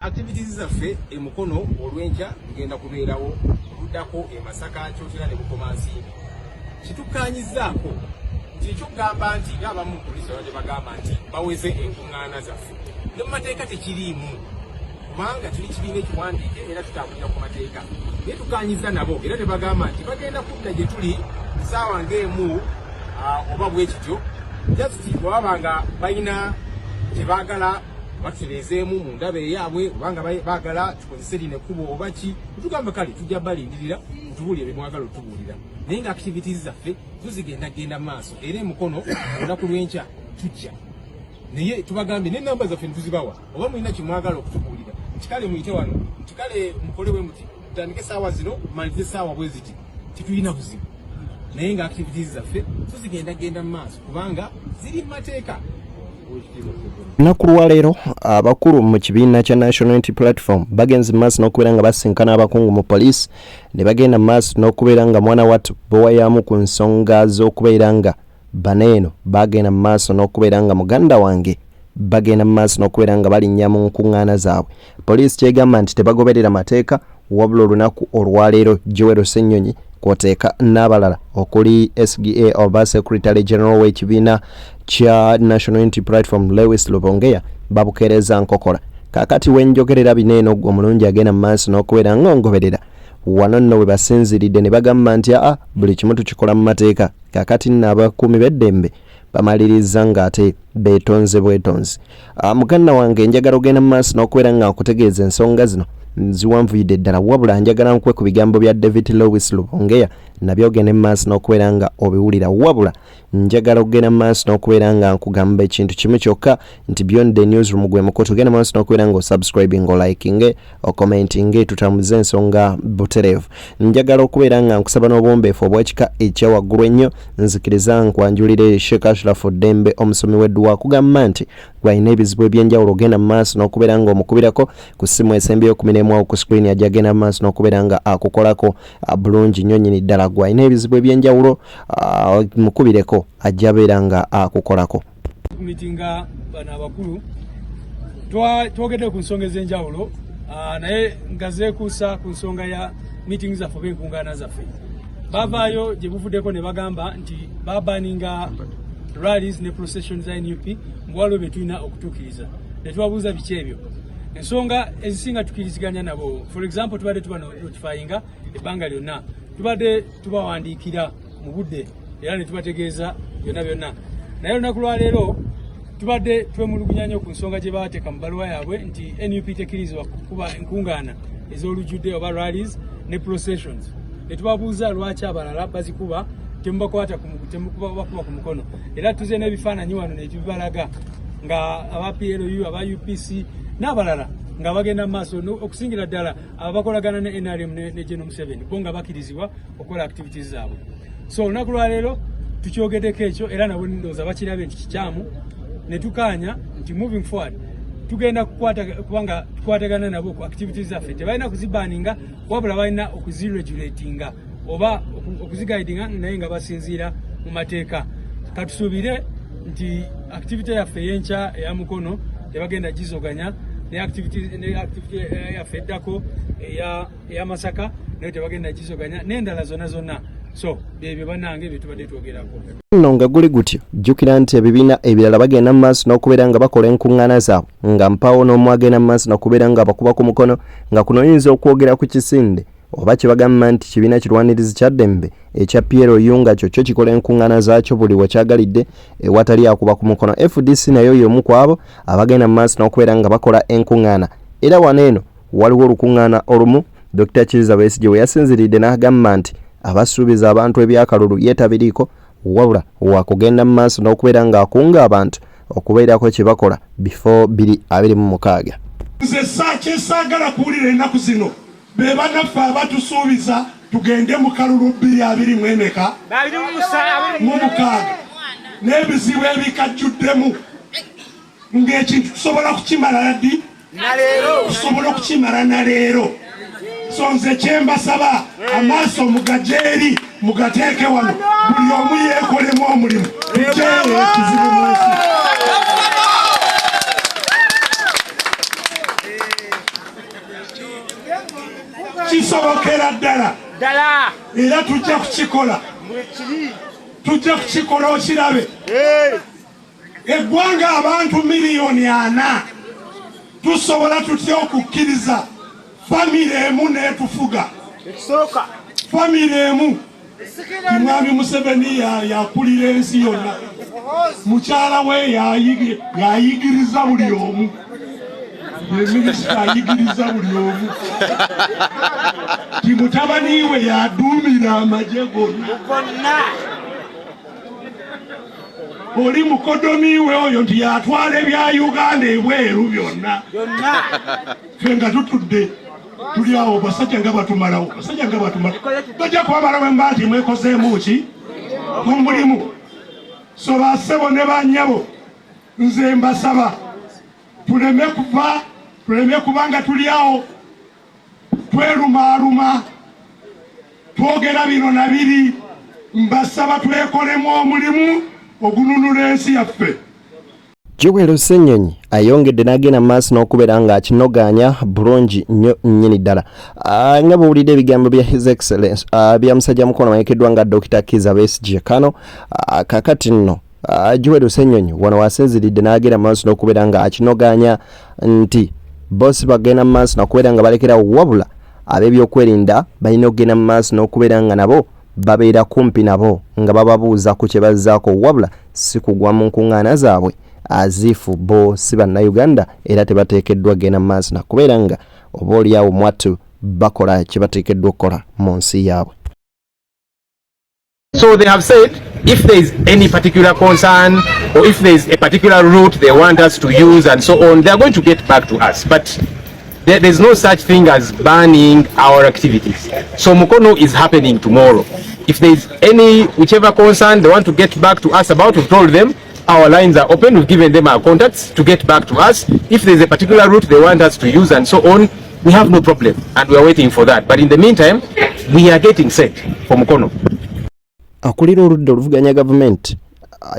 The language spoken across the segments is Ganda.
activities zaffe emukono olwenja ngenda kubeerawo luddako Masaka Kyotera ne Bukomansimbi. Kitukanyizaako nti ekyokugamba nti ng'abamu poliisi babadde bagamba nti baweze enkuŋŋaana zaffe ne mu mateeka tekiriimu kubanga tuli kibiina ekiwandiike era tutambulira ku mateeka naye tukanyiza nabo era ne bagamba nti bagenda kudda gye tuli ssaawa ng'emu oba bwe kityo just bw'ababa nga balina kye baagala bakireezeemu mu ndaba eyaabwe obanga baagala tukozese lino ekkubo oba ki tugamba kale tujja balindirira tubuulire bye mwagala otubuulira naye nga activities zaffe tuzigendagenda mu maaso era emukono olunaku lw'enkya tujja naye tubagambye n'ennamba zaffe netuzibawa oba mulina kye mwagala okutubuulira kikale muyite wano kikale mukole bwe muti tutandike essaawa zino malirize essaawa bwe ziti titulina buzibu naye nga activities zaffe tuzigendagenda mu maaso kubanga ziri mu mateeka. Lunaku lwa leero abakulu mu kibiina kya National Unity Platform bagenze maaso n'okubeera nga basinkana abakungu mu poliisi ne bagenda maaso n'okubeera nga mwana wattu bowayamu ku nsonga z'okubeera nga baneeno bagenda maaso n'okubeera nga muganda wange bagenda maaso n'okubeera nga balinnya mu nkuŋŋaana zaabwe. Poliisi kyegamba nti tebagoberera mateeka wabula olunaku olwaleero Joel Ssenyonyi kwoteeka n'abalala okuli SGA oba Secretary General w'ekibiina kya National Unity Platform Lewis Lubongeya babukeereza nkokola. Kaakati wenjogerera bineeno omulungi agenda mu maaso n'okubeera ng'ongoberera wano nno we basinziridde ne bagamba nti buli kimu tukikola mu mateeka. Kaakati nno abakuumi b'eddembe bamaliriza ng'ate beetonze bwetonzi. Muganda wange njagala ogenda mu maaso n'okubeera nga nkutegeeza ensonga zino ziwanvuyidde ddala wabula njagala nkwe ku bigambo bya David Lewis Lubongeya nabyo ogende mu maaso n'okubeera nga obiwulira wabula njagala ogenda mu maaso n'okubeera nga nkugamba ekintu kimu kyokka nti Beyond the Newsroom gwe mukoto ogenda mu maaso n'okubeera nga osubscribing oliking okomenting tutamuze ensonga butereevu. Njagala okubeera nga nkusaba n'obwombeefu obw'ekika ekyawaggulu ennyo nzikiriza nkwanjulire Sheikh Ashraf Dembe omusomi w'edduwa akugamba nti gwalina ebizibu eby'enjawulo ogenda mu maaso n'okubeera nga omukubirako ku ssimu esembyeyo 11 ku screen ajja agenda mu maaso n'okubeera nga akukolako bulungi nnyo nnyini ddala. Gwalina ebizibu eby'enjawulo mukubireko ajja beera nga akukolako. Mitinga bana abakulu twogedde ku nsonga ez'enjawulo naye nga zeekuusa ku nsonga ya meeting zaffe b'enkuŋŋaana zaffe. Bavaayo gye buvuddeko ne bagamba nti babaninga rallies ne processions za NUP mbwalo bye tulina okutuukiriza. Ne tubabuuza biki ebyo. Ensonga ezisinga tukiriziganya nabo. For example tubadde tuba notifyinga ebbanga lyonna. Tubadde tubawandiikira mu budde era ne tubategeeza byonna byonna. Naye olunaku lwa leero tubadde twemulugunya nnyo ku nsonga gye baateeka mu baluwa yaabwe nti NUP tekkirizibwa kuba enkuŋŋaana ez'olujjudde oba rallies ne processions. Ne tubabuuza lwaki abalala bazikuba temubakuba ku mukono. Era tuze n'ebifaananyi wano ne tubibalaga nga aba PLU aba UPC n'abalala nga bagenda mu maaso okusingira ddala abakolagana ne NRM ne Gen. Museveni bo nga bakkirizibwa okukola activities zaabwe. So olunaku lwa leero tukyogeddeko ekyo era nabo ndowooza bakirabye nti kikyamu ne tukaanya nti moving forward tugenda kubanga tukwatagana nabo ku activities zaffe tebalina kuzibaninga wabula balina okuziregulatinga oba okuzigaidinga naye nga basinziira mu mateeka. Katusuubire nti activity yaffe y'enkya eya mukono tebagenda gizoganya ne activity yaffe eddako eya Masaka naye tebagenda gizoganya n'endala zonna. So bye bannange bye tubadde twogerako. Nno nga guli gutyo jjukira nti ebibiina ebirala bagenda mu maaso n'okubeera nga bakola enkuŋŋaana zaabwe nga mpaawo n'omu agenda mu maaso n'okubeera nga bakuba ku mukono nga kuno oyinza okwogera ku kisinde oba kye bagamba nti kibiina kirwanirizi kya ddembe ekya PLU nga kyo kikola enkuŋŋaana zaakyo buli we kyagalidde ewatali akuba ku mukono. FDC nayo y'omu ku abo abagenda mu maaso n'okubeera nga bakola enkuŋŋaana. Era wano eno waliwo olukuŋŋaana olumu Dr. Kizza Besigye we yasinziridde n'agamba nti abasuubiza abantu ebyakalulu yeetabiriiko wabula wakugenda mu maaso n'okubeera ng'akunga abantu okubeerako kye bakola before 2026. Nze saagala kuwulira ennaku zino be bannaffe abatusuubiza tugende mu kalulu 2026 n'ebizibu ebikajjuddemu ng'ekintu tusobola kukimala ddi tusobola okukimala na leero. So nze kyembasaba amaaso mugajeeri mugateeke wano buli omu yeekolemu omulimu tujeere ekizibu mu nsi. kisobokera ddala era tujja kukikola okirabe. Eggwanga abantu miliyoni 4 tusobola tutya okukkiriza famire emu netufuga famire emu. Mwami Museveni yakulira ensi yonna, mukyala we yayigiriza buli omu, minisita ayigiriza buli omu, mutabani we yaduumira amagye gonna. Oli mukodomi we oyo nti yatwala ebya Uganda ebweru byonna. Ffe nga tutudde tuli awo basajja nga batumalawo, tojja kubamalawo emba nti mwekozeemu ki omulimu. So bassebo ne bannyabo, nze mbasaba tuleme kuba nga tuli awo twerumaaluma twogera bino na biri. Mbasaba twekolemu omulimu ogununula ensi yaffe. Joel Ssenyonyi ayongedde n'agenda maaso n'okubeera nga akinoganya bulungi nnyo nnyini ddala. Nga bw'owulidde ebigambo bya His Excellence bya musajja mukono amanyikiddwa nga Dr. Kizza Besigye Kano, kakati nno Joel Ssenyonyi wano wasinziridde n'agenda maaso n'okubeera nga akinoganya nti bossi bagenda maaso n'okubeera nga balekerawo, wabula ab'ebyokwerinda balina okugenda maaso n'okubeera nga nabo babeera kumpi nabo nga bababuuza ku kye bazzaako, wabula si kugwa mu nkuŋŋaana zaabwe azifu bo si bannayuganda era tebateekeddwa genda maaso nakubeera nga oba oliawo mwattu bakola kye bateekeddwa okukola mu nsi yaabwe. So they have said if there is any particular concern or if there is a particular route they want us to use and so on, they are going to get back to us. But there is no such thing as banning our activities. So Mukono is happening tomorrow. If there is any whichever concern they want to get back to us about, we've told them our lines are open, we've given them our contacts to get back to us. If there is a particular route they want us to use and so on, we have no problem and we are waiting for that. But in the meantime, we are getting set for Mukono. Akulira oludda oluvuganya gavumenti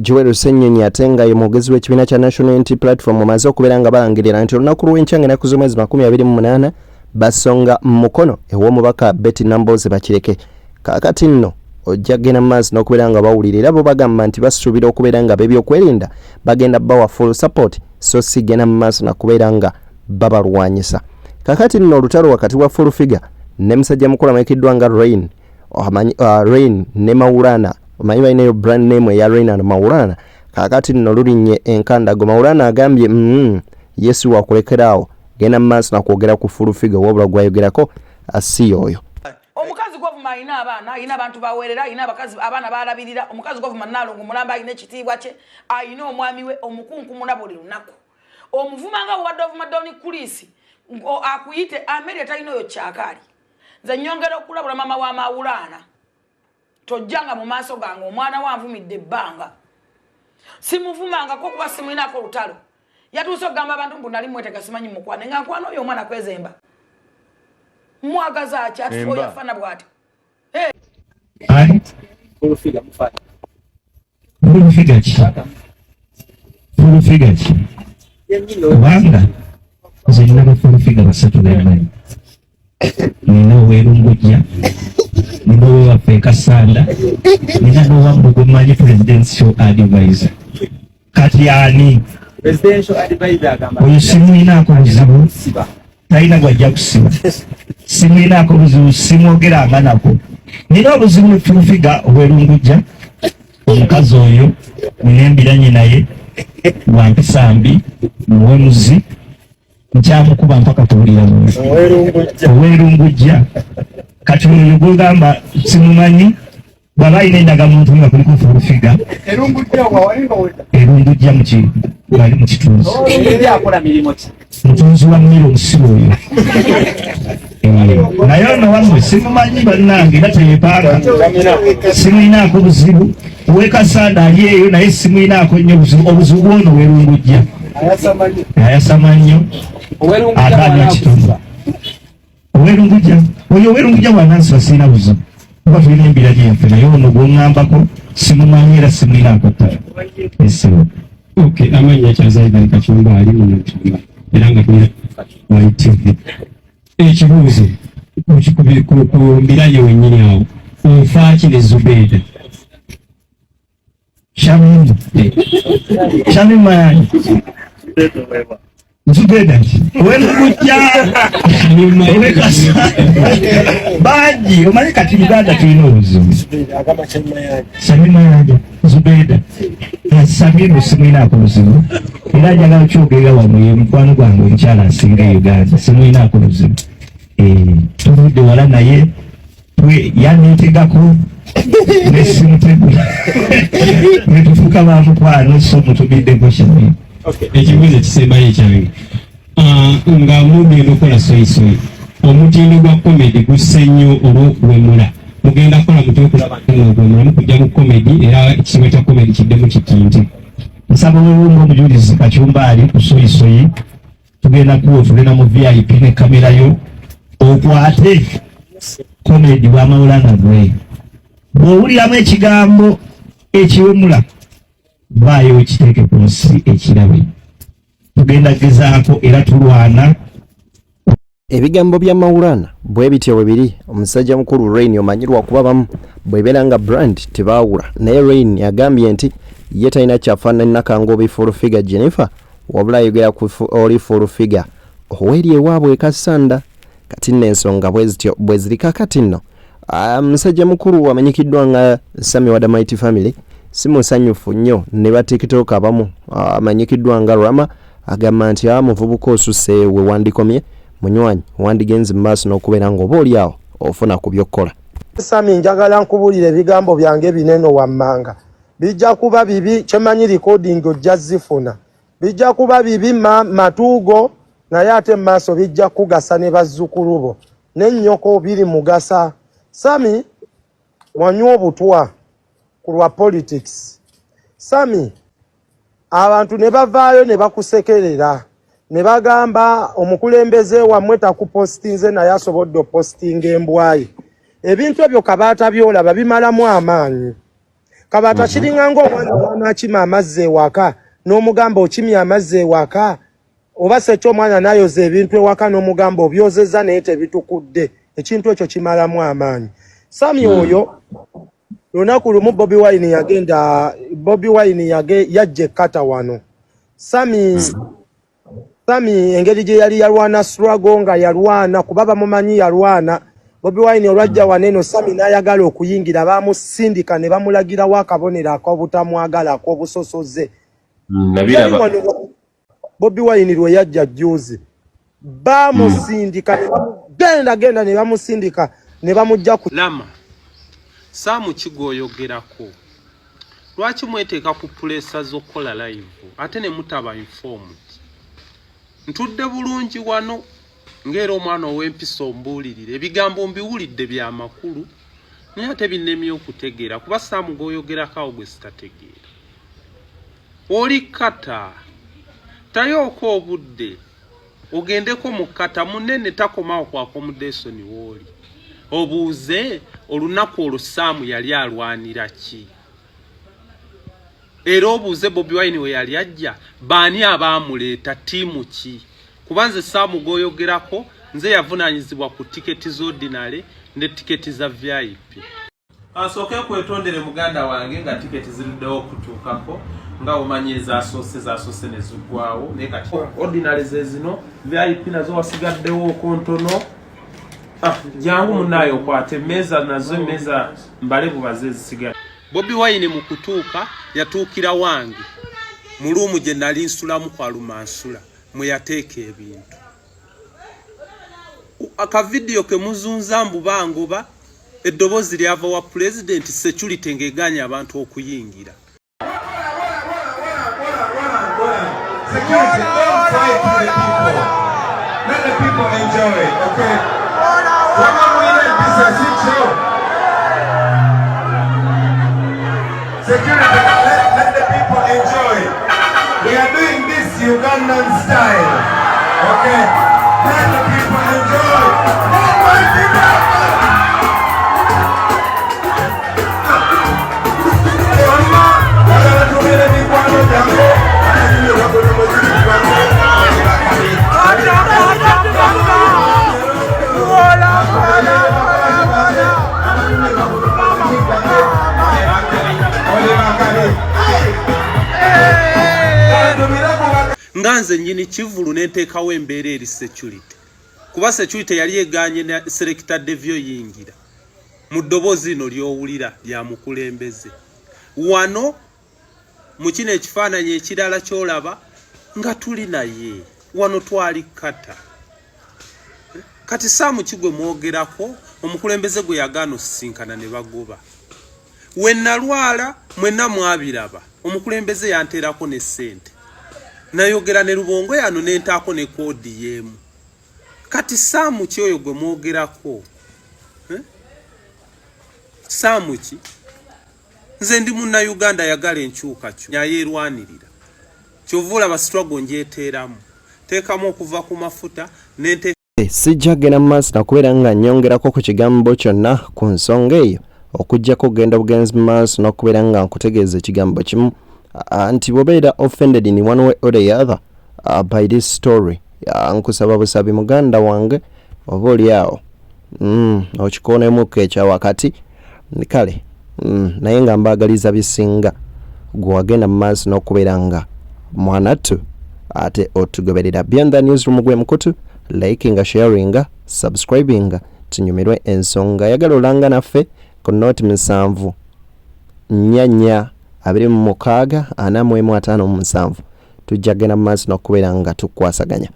Joel Ssenyonyi ate nga ye mwogezi w'ekibiina kya National Unity Platform amaze okubeera nga balangirira nti olunaku lw'enkya ng'ennaku z'omwezi 28 basonga Mukono ew'omubaka Betty Nambooze Bakireke. Kaakati nno ojja kugenda mu maaso n'okubeera nga bawulira era bo bagamba nti basuubira okubeera nga b'ebyokwerinda bagenda bawa full support, so si genda mu maaso n'okubeera nga babalwanyisa. Kaakati nno olutalo wakati wa Full Figure ne musajja mukulu amanyikiddwa nga Rain ne Maulana, omanyi balinayo brand name eya Rain and Maulana. Kaakati nno lulinnye enkandago. Maulana agambye Yesu wakulekeraawo genda mu maaso n'okwogera ku Full Figure, wabula gwayogerako si oyo. Omukazi govuma alina abaana, alina abantu bawerera, alina abakazi abaana balabirira. Omukazi govuma Nnaalongo mulamba alina ekitiibwa kye, alina omwami we omukunkumula buli lunaku. Omuvuma nga wadde ovuma Doni Kulisi akuyite Ameri talina oyo kyakaali. Nze nnyongera okulabula mama wa Maulana. Tojjanga mu maaso gange omwana wanvumidde ebbanga. Simuvumangako kuba simulinako lutalo. Yatuuse okugamba abantu mbu nali mwetega simanyi mukwane nga nkwano oyo omwana kwezemba. Mwagaza ki ati oyo afana bw'ati. Full figure mufata. Full figure ki? Full figure ki? Kubanga nze nina full figure basatu b'emanyi. Nina Ow'Erungujja, nina Ow'Ewaffe Kasanda, nina n'Owambogo Manyi presidential advisor. Kati ani presidential advisor agamba oyo simulinaako buzibu, talina gwajja kusiba. Simulinaako buzibu, simwogeranga nako. Nina obuzibu ne Full Figure Ow'Erungujja, omukazi oyo nina embiranye naye wampisa mbi, muwemuzi, nkyamukuba mpaka tuwulira Ow'Erungujja. Kati oyo gwegamba simumanyi bw'aba alina endagamuntu nga kuliko Full Figure. Erungujja bali mu kitunzi. Mutunzi wa mmere omusibe oyo. Naye ono wammwe simumanyi bannange era teyepaaka. Simulinaako buzibu. Ow'Ekasanda ali eyo naye simulinaako nnyo buzibu. Obuzibu bw'ono Ow'Erungujja ayasama nnyo agaana ekitundu. Ow'Erungujja oyo Ow'Erungujja bw'anansaba sirina buzibu kuba tulina embiranye yaffe, naye ono gw'oŋŋambako simumanyi era simulinaako ttala. Amannya Kyazayidan Kacumba ali mu Nchumba era nga tulina YTV. Ekibuuzo ku mbiranye wenyini awo onfaaki ne Zubeda Shamimu yani Zubeda wenu kujja bangi omanyi kati Uganda tulina obuzibu Shamimu yani Zubeda Shamimu simwinaako buzibu era njagala okyogerera wamwe mukwano gwange omukyala asinga Uganda simwinaako buzibu tuludde wala naye yaneetegako nesimutego netufuuka bamukwano so mutubiddeko Shamimu. Ekibuuzo ekisembayo ekyange nga mugenda okola soyisoyi omutindo gwa komedi gusse nnyo olw'okuwemula mugenda kukola muti okulaba ng'ogwemula mukujja mu komedi era ekisimo kya komedi kiddemu kitinti nsaba olunga omujulizi Kacyumbaali ku soyisoyi tugenda kuwa tugenda mu VIP ne kamerayo okwate komedi bw'amawulana gwe bw'owuliramu ekigambo ekiwemula vaayo kiteeke ku nsi ekirabe tugenda gezaako era tulwana. Ebigambo bya Maulana bwe bityo bwe biri omusajja mukulu Rain omanyirwa kuba bamu bwebera nga brand tebaawula naye Rain yagambye nti ye talina kyafaanana nakangobi full figure Jennifer wabula ayogera ku oli full figure oweri ewaabwe ekasanda kati n'ensonga bwe ziri kakati nno omusajja mukulu amanyikiddwa nga Sami wa Mighty Family si musanyufu nnyo ne ba TikTok abamu amanyikiddwa nga Rama agamba nti muvubuka osusse we wandikomye munywanyi wandigenze maaso n'okubeera ng'oba oli awo ofuna ku byokkola. Sami njagala nkubulira ebigambo byange bineno wammanga bijja kuba bibi kyemanyi recording ojja zifuna bijja kuba bibi matuugo naye ate maaso bijja kugasa ne bazzukulu bo n'ennyoko biri mugasa. Sami wanywa obutwa ku lwa politics. Sami abantu ne bavaayo ne bakusekerera ne bagamba omukulembeze wamwe takupostinze naye asobodde opostinga embwayi. Ebintu ebyo Kabaata byolaba bimalamu amaanyi. Kabaata kiringa ng'omwana akima amazzi ewaka n'omugamba okimya amazzi ewaka oba sekyo omwana nayoza ebintu ewaka n'omugamba obyozezza naye tebitukudde ekintu ekyo kimalamu amaanyi. Sami oyo lunaku lumu Bobi Wine yajja kata wano. Sami engeri gye yali yalwana struggle nga yalwana kuba bamumanyi yalwana. Bobi Wine olwajja waneno Sami n'ayagala okuyingira bamusindika ne bamulagirawo akabonero ak'obutamwagala ak'obusosoze. Bobi Wine lwe yajja juzi bamusindika genda ne bamusindika ne bamujja ku Lama Samu kigoyogerako lwaki mweteeka ku pulesa z'okukola live ate ne mutaba informed ntudde bulungi wano ng'era omwana ow'empisa ombuulirire ebigambo mbiwulidde bya makulu naye ate binnemye okutegeera kuba Samu goyogerako awo gwe sitategeera oli kata tayooka obudde ogendeko mu kata munene takomawo ku accommodation w'oli obuuze olunaku olwo Samu yali alwanira ki era obuuze Bobi Wine we yali ajja baani abaamuleeta ttiimu ki kuba nze Samu goyogerako nze yavunaanyizibwa ku tiketi z'ordinary ne tiketi za VIP. Asooke kwetondere muganda wange nga tiketi ziruddewo okutuukako nga omanyi ezasoose ne ziggwawo naye kati ordinary ze zino VIP nazo wasigaddewo okontono. Jangu munayo okwate meza nazo meza mbale bubaze zisigadde. Bobi Wine mu kutuuka yatuukira wange mu luumu gye nali nsulamu kwa Lumansula mwe yateeka ebintu. Akavidiyo ke muzunza mbubangoba eddoboozi lyava wa president security ng'eganya abantu okuyingira. Security, don't fight for the people. Let the people enjoy it, okay? We're not winning business, it's show. Security, let the people enjoy it. We are doing this Ugandan style, okay? Let the people enjoy. Let my people enjoy. nganze nyini Kivulu nenteekawo embeera eri security kuba security yali eganye ne selector devyo yingira mu ddoboozi lino ly'owulira lya mukulembeze wano mu kino ekifaananyi ekirala ky'olaba nga tuli naye wano twali kata kati Sam Kigwe mwogerako omukulembeze gwe yagaana osisinkana ne bagoba we nalwala mwenna mwabiraba omukulembeze yanteerako ne ssente nayogera ne Lubongo yano nentaako ne koodi yeemu kati Sam ki oyo gwe mwogerako Sam ki nze ndi Munnayuganda yagala enkyukakyuka nyayeerwanirira kyovula basitwago njeteeramu teekamu okuva ku mafuta nente sijja gena maaso nakubeera nga nnyongerako ku kigambo kyonna ku nsonga eyo okujjako genda bugenzi maaso n'okubeera nga nkutegeeza ekigambo kimu nti bw'obeera offended in one way or the other by this story nkusaba busabi muganda wange oba oli awo okikoonemuko ekya wakati kale naye nga mbaagaliza bisinga gwe wagenda mu maaso n'okubeera nga mwanattu ate otugoberera Beyond the Newsroom gwe mukutu likinga sharinga subscribinga tunyumirwe ensonga yagala olanga naffe ku note 7 nyanya 26 tujja genda mu maaso n'okubeera nga tukwasaganya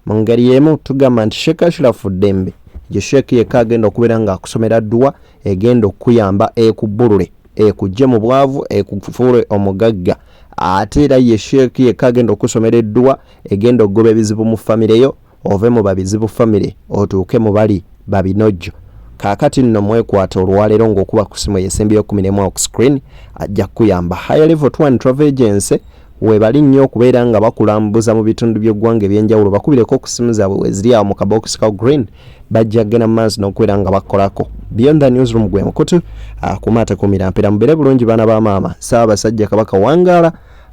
mu ngeri y'emu tugamba nti Sheikh Ashraf Dembe ye Sheikh yekka agenda okubeera nga akusomera dduwa egenda okuyamba ekubbulule ekujje mu bwavu ekufuule omugagga ate era ye Sheikh yekka agenda okusomera edduwa egenda okugoba ebizibu mu famire yo ove mu babizibu famire otuuke mu bali babinojjo kaakati nno mwekwata olwaleero ng'okuba ku simu yesembi y'okumiremu ku screen ajja kuyamba Higher Level 1 Travel Agency webali nnyo okubeera nga bakulambuza mu bitundu by'eggwanga ebyenjawulo bakubireko ku simu zaabwe weziri awo mu kabokisi ka green bajja gena maaso n'okubeera nga bakolako Beyond the Newsroom gwe mukutu akumaate kumira mpera mubere bulungi baana ba maama Ssaabasajja Kabaka wangaala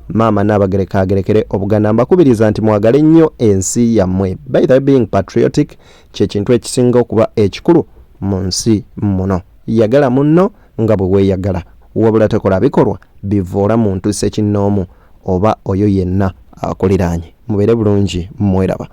maama n'abagerekaagerekere Obuganda mbakubiriza nti mwagale nnyo ensi yammwe by the being patriotic kyekintu ekisinga okuba ekikulu mu nsi muno yagala munno nga bwe weeyagala wabula tekola bikolwa bivoola muntu sekinnoomu oba oyo yenna akuliraanye mubere bulungi mweraba